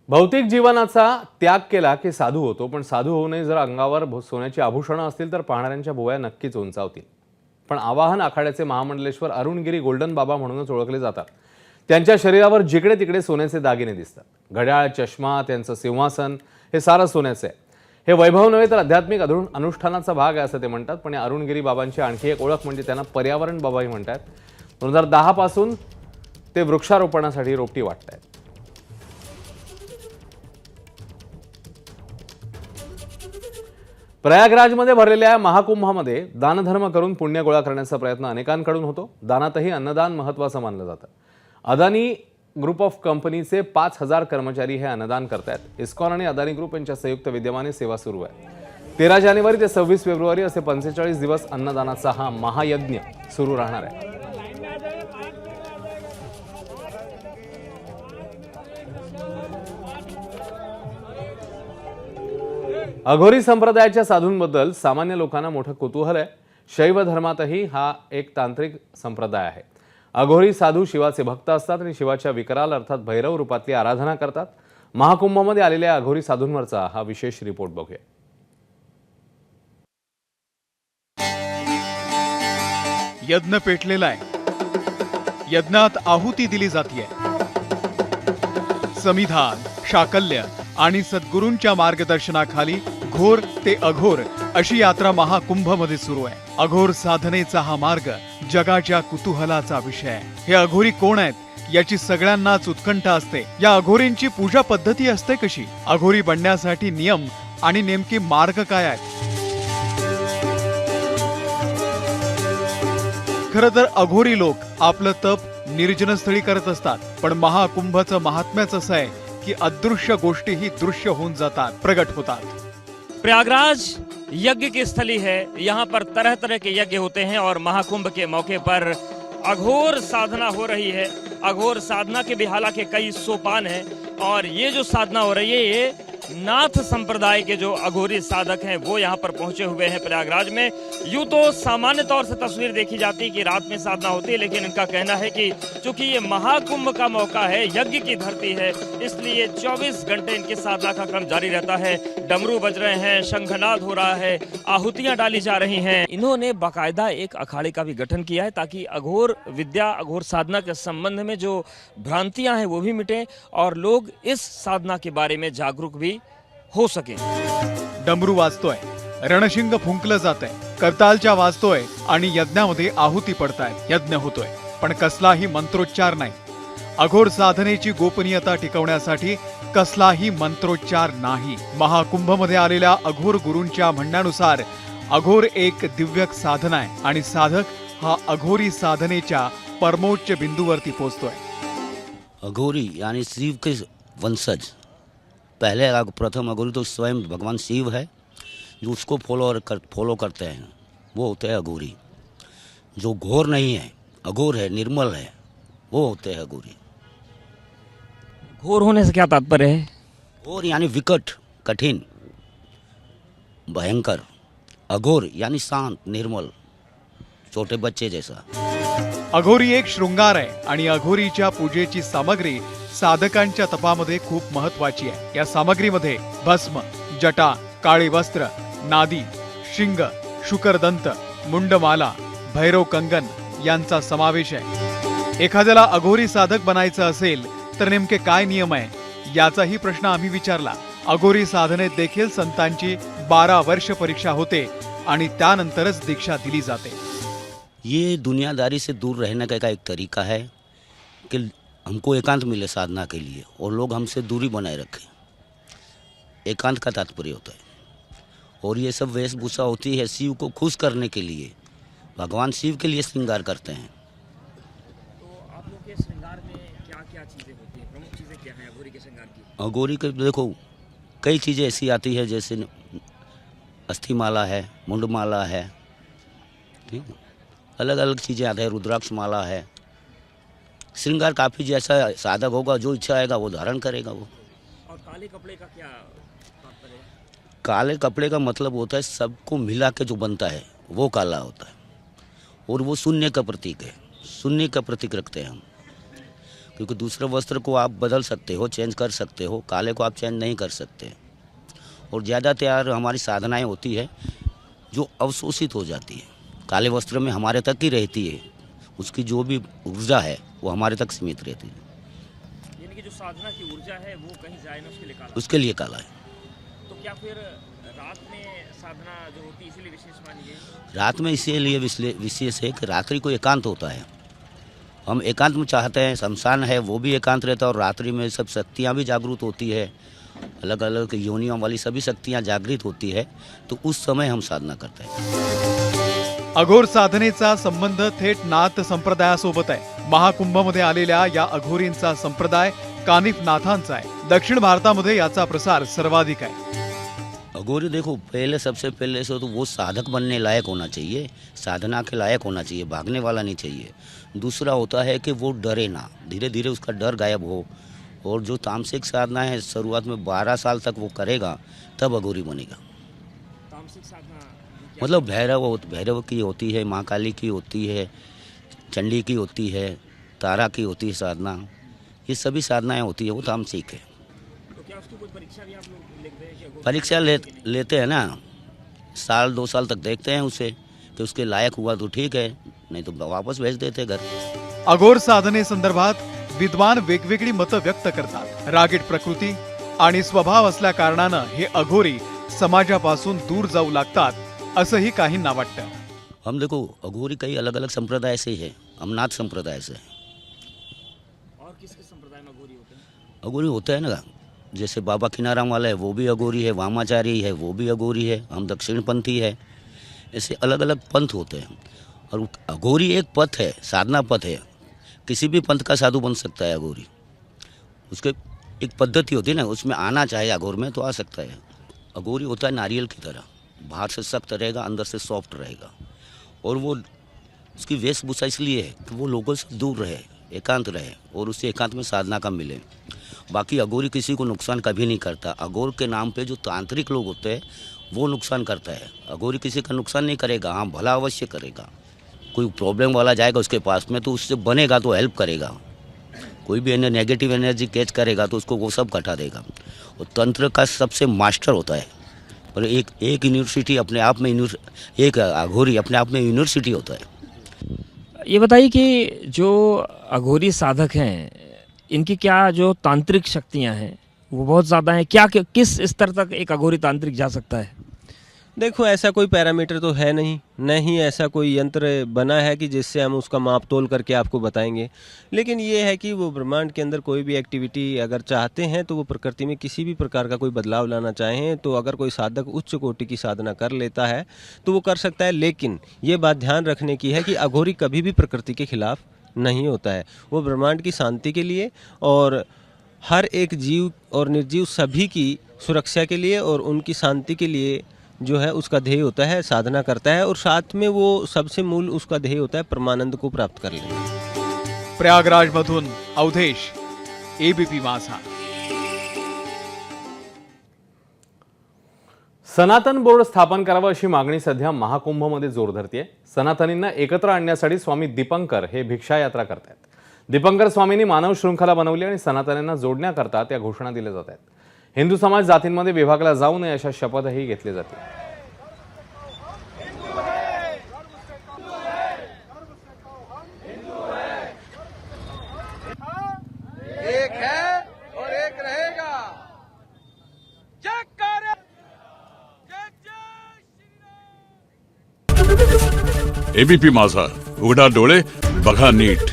भौतिक जीवनाचा त्याग केला की साधू होतो, पण साधू होऊ नये जर अंगावर सोन्याची आभूषणं असतील तर पाहणाऱ्यांच्या भुवया नक्कीच उंचावतील. पण आवाहन आखाड्याचे महामंडलेश्वर अरुणगिरी गोल्डन बाबा म्हणूनच ओळखले जातात. त्यांच्या शरीरावर जिकडे तिकडे सोन्याचे दागिने दिसतात. घड्याळ, चष्मा, त्यांचं सिंहासन हे सारं सोन्याचं आहे. हे वैभव नव्हे तर आध्यात्मिक अनुष्ठानाचा भाग आहे असं ते म्हणतात. पण या अरुणगिरी बाबांची आणखी एक ओळख म्हणजे त्यांना पर्यावरण बाबाही म्हणतात. 2010 पासून ते वृक्षारोपणासाठी रोपटी वाटतायत. प्रयागराजमध्ये भरलेल्या महाकुंभामध्ये दानधर्म करून पुण्य गोळा करण्याचा प्रयत्न अनेकांकडून होतो. दानातही अन्नदान महत्त्वाचं मानलं जातं. अदानी ग्रुप ऑफ कंपनीचे 5,000 कर्मचारी हे अन्नदान करतायत. इस्कॉन आणि अदानी ग्रुप यांच्या संयुक्त विद्यमाने सेवा सुरू आहे. 13 जानेवारी ते 26 फेब्रुवारी असे 45 दिवस अन्नदानाचा हा महायज्ञ सुरू राहणार आहे. अघोरी संप्रदायाच्या साधूंबद्दल सामान्य लोकांना मोठं कुतूहल आहे. शैव धर्मातही हा एक तांत्रिक संप्रदाय आहे. अघोरी साधू शिवाचे भक्त असतात आणि शिवाच्या विकराल अर्थात भैरव रूपातली आराधना करतात. महाकुंभामध्ये आलेल्या अघोरी साधूंवरचा हा विशेष रिपोर्ट बघूया. यज्ञ पेटलेला आहे. यज्ञात आहुती दिली जाते. समिधान, शाकल्य आणि सद्गुरूंच्या मार्गदर्शनाखाली घोर ते अघोर अशी यात्रा महाकुंभमध्ये सुरू आहे. अघोर साधनेचा हा मार्ग जगाच्या कुतूहलाचा विषय आहे. हे अघोरी कोण आहेत याची सगळ्यांनाच उत्कंठा असते. या अघोरींची पूजा पद्धती असते कशी? अघोरी बनण्यासाठी नियम आणि नेमके मार्ग काय आहेत? खरं तर अघोरी लोक आपलं तप निर्जनस्थळी करत असतात. पण महाकुंभचं महात्म्यच असं आहे की अदृश्य गोष्टीही दृश्य होऊन जातात, प्रगट होतात. प्रयागराज यज्ञ की स्थली है. यहाँ पर तरह तरह के यज्ञ होते हैं और महाकुंभ के मौके पर अघोर साधना हो रही है. अघोर साधना के भी हालांकि कई सोपान हैं और ये जो साधना हो रही है ये नाथ संप्रदाय के जो अघोरी साधक हैं वो यहाँ पर पहुंचे हुए हैं प्रयागराज में. यूं तो सामान्य तौर से तस्वीर देखी जाती है कि रात में साधना होती है, लेकिन इनका कहना है कि चूंकि ये महाकुंभ का मौका है, यज्ञ की धरती है, इसलिए 24 घंटे इनकी साधना का क्रम जारी रहता है. डमरू बज रहे हैं, शंखनाद हो रहा है, आहुतियां डाली जा रही हैं. इन्होंने बाकायदा एक अखाड़े का भी गठन किया है ताकि अघोर विद्या, अघोर साधना के संबंध में जो भ्रांतियां हैं वो भी मिटे और लोग इस साधना के बारे में जागरूक भी हो सके. डमरू वाजतोय, रणशिंग फुंकलं जातंय, करतालच्या वाजतोय आणि यज्ञामध्ये आहुती पडतायत. यज्ञ होतोय पण कसलाही मंत्रोच्चार नाही. अघोर साधनेची गोपनीयता टिकवण्यासाठी कसलाही मंत्रोच्चार नाही. महाकुंभमध्ये आलेल्या अघोर गुरूंच्या म्हणण्यानुसार अघोर एक दिव्य साधना आहे आणि साधक हा अघोरी साधनेच्या परमोच्च बिंदूवरती पोहोचतोय. अघोरी यानी शिव के वंशज. पहले प्रथम अघोरी तो स्वयं भगवान शिव है, जो उसको फॉलो करते हैं, वो होते हैं अघोरी. जो घोर नहीं है, अघोर है, निर्मल है, वो होते हैं अघोरी. घोर होने से क्या तात्पर्य है? घोर यानी विकट, कठिन, भयंकर. अघोर यानी शांत, निर्मल, छोटे बच्चे जैसा. अघोरी एक शृंगार आहे आणि अघोरीच्या पूजेची सामग्री साधकांच्या तपामध्ये खूप महत्वाची आहे. या सामग्रीमध्ये भस्म, जटा, काळे वस्त्र, नादी, शिंग, शुकरदंत, मुंडमाला, भैरव कंगन यांचा समावेश आहे. एखाद्याला अघोरी साधक बनायचं असेल तर नेमके काय नियम आहे याचाही प्रश्न आम्ही विचारला. अघोरी साधनेत देखील संतांची 12 वर्ष परीक्षा होते आणि त्यानंतरच दीक्षा दिली जाते. ये दुनियादारी से दूर रहने का एक तरीका है कि हमको एकांत मिले साधना के लिए और लोग हमसे दूरी बनाए रखें. एकांत का तात्पर्य होता है. और ये सब वेशभूषा होती है शिव को खुश करने के लिए. भगवान शिव के लिए श्रृंगार करते हैं. तो आप लोग के श्रृंगार में क्या-क्या चीजें होती हैं? प्रमुख चीजें क्या हैं अघोरी के श्रृंगार की? अघोरी के देखो कई चीज़ें ऐसी आती है, जैसे अस्थिमाला है, मुंडमाला है, ठीक है, अलग अलग चीज़ें आती है, रुद्राक्ष माला है. श्रृंगार काफ़ी जैसा साधक होगा, जो इच्छा आएगा वो धारण करेगा. वो और काले कपड़े का क्या तात्पर्य है? काले कपड़े का मतलब होता है सबको मिला के जो बनता है वो काला होता है. और वो शून्य का प्रतीक है, शून्य का प्रतीक रखते हैं हम. क्योंकि दूसरे वस्त्र को आप बदल सकते हो, चेंज कर सकते हो, काले को आप चेंज नहीं कर सकते। और ज़्यादातर हमारी साधनाएं होती है जो अवशोषित हो जाती है, काले वस्त्र में हमारे तक ही रहती है, उसकी जो भी ऊर्जा है वो हमारे तक सीमित रहती है, यानी कि जो साधना की ऊर्जा है वो कहीं जाए ना, उसके लिए काला। उसके लिए काला है। तो क्या फिर रात में साधना जो होती है इसीलिए विशेष मानी गई? रात में इसीलिए विशेष है कि रात्रि को एकांत होता है, हम एकांत में चाहते हैं, शमशान है वो भी एकांत रहता है, और रात्रि में सब शक्तियाँ भी जागृत होती है, अलग अलग योनियों वाली सभी शक्तियाँ जागृत होती है, तो उस समय हम साधना करते हैं। अघोर साधनेचा संबंध थेट नाथ संप्रदायासोबत आहे। महाकुंभमध्ये आलेल्या या अघोरींचा संप्रदाय कानिफ नाथांचा आहे। दक्षिण भारतामध्ये याचा प्रसार सर्वाधिक आहे। अघोरी देखो, पहले सबसे पहले से तो वो साधक बनने लायक होना चाहिए, साधना के लायक होना चाहिए, भागने वाला नहीं चाहिए। दूसरा होता है कि वो डरे ना, धीरे धीरे उसका डर गायब हो, और जो तामसिक साधना है शुरुआत में 12 साल तक वो करेगा तब अघोरी बनेगा। तामसिक साधना मतलब भैरव की होती है, माँ काली की होती है, चंडी की होती है, तारा की होती है साधना, ये सभी साधनाएं होती है, वो तामसिक है। तो क्या उसकी कोई परीक्षा भी आप लोग लिखते हैं कि परीक्षा लेते हैं ना, साल 2 साल तक देखते हैं उसे कि उसके लायक हुआ तो ठीक है, नहीं तो वापस भेज देते घर। अघोर साधने संदर्भात विद्वान वेगवेगळी मतं व्यक्त करतात। रागीट प्रकृती आणि स्वभाव असल्या कारणानं हे अघोरी समाजापासून दूर जाऊ लागतात, असंही काहींना वाटतं। हम देखो, अघोरी कई अलग अलग संप्रदाय से है, हम नाथ संप्रदाय से हैं। और किस संप्रदाय में अघोरी होते हैं? अघोरी होता है ना, जैसे बाबा किनाराम वाला है वो भी अघोरी है, वामाचारी है वो भी अघोरी है, हम दक्षिणपंथी है, ऐसे अलग अलग पंथ होते हैं। और अघोरी एक पथ है, साधना पथ है, किसी भी पंथ का साधु बन सकता है अघोरी। उसके एक पद्धति होती है ना, उसमें आना चाहे अघोर में तो आ सकता है। अघोरी होता है नारियल की तरह, बाहर से सख्त रहेगा, अंदर से सॉफ्ट रहेगा, और वो उसकी वेशभूषा इसलिए है कि वो लोगों से दूर रहे, एकांत रहे, और उसे एकांत में साधना का मिले। बाकी अघोरी किसी को नुकसान कभी नहीं करता। अघोर के नाम पे जो तांत्रिक लोग होते हैं वो नुकसान करता है, अघोरी किसी का नुकसान नहीं करेगा, हाँ भला अवश्य करेगा। कोई प्रॉब्लम वाला जाएगा उसके पास में तो उससे बनेगा तो हेल्प करेगा, कोई भी नेगेटिव एनर्जी कैच करेगा तो उसको वो सब घटा देगा। और तंत्र का सबसे मास्टर होता है, और एक यूनिवर्सिटी अपने आप में, एक अघोरी अपने आप में यूनिवर्सिटी होता है। ये बताइए कि जो अघोरी साधक हैं इनकी क्या जो तांत्रिक शक्तियां हैं वो बहुत ज़्यादा हैं क्या? किस स्तर तक एक अघोरी तांत्रिक जा सकता है? देखो, ऐसा कोई पैरामीटर तो है नहीं, न ही ऐसा कोई यंत्र बना है कि जिससे हम उसका माप तोल करके आपको बताएंगे। लेकिन ये है कि वो ब्रह्मांड के अंदर कोई भी एक्टिविटी अगर चाहते हैं तो वो प्रकृति में किसी भी प्रकार का कोई बदलाव लाना चाहें तो अगर कोई साधक उच्च कोटि की साधना कर लेता है तो वो कर सकता है। लेकिन ये बात ध्यान रखने की है कि अघोरी कभी भी प्रकृति के खिलाफ नहीं होता है, वो ब्रह्मांड की शांति के लिए और हर एक जीव और निर्जीव सभी की सुरक्षा के लिए और उनकी शांति के लिए जो है उसका ध्येय होता है, साधना करता है, और साथ में वो सबसे मूल उसका ध्येय होता है परमानंद को प्राप्त कर लेना। प्रयागराज मधून अवधेश, एबीपी माझा। सनातन बोर्ड स्थापन करावं अशी मागणी सध्या महाकुंभमध्ये जोर धरतेय। सनातनींना एकत्र आणण्यासाठी स्वामी दीपंकर हे भिक्षा यात्रा करतायत। दीपंकर स्वामींनी मानव शृंखला बनवली आणि सनातनींना जोडण्याकरता त्या घोषणा दिल्या जात आहेत। हिंदू समाज जातींमध्ये विभागला जाऊ नये अशा शपथही घेतली जाते। एक है और एक रहेगा। एबीपी माझा, उघडा डोळे बघा नीट।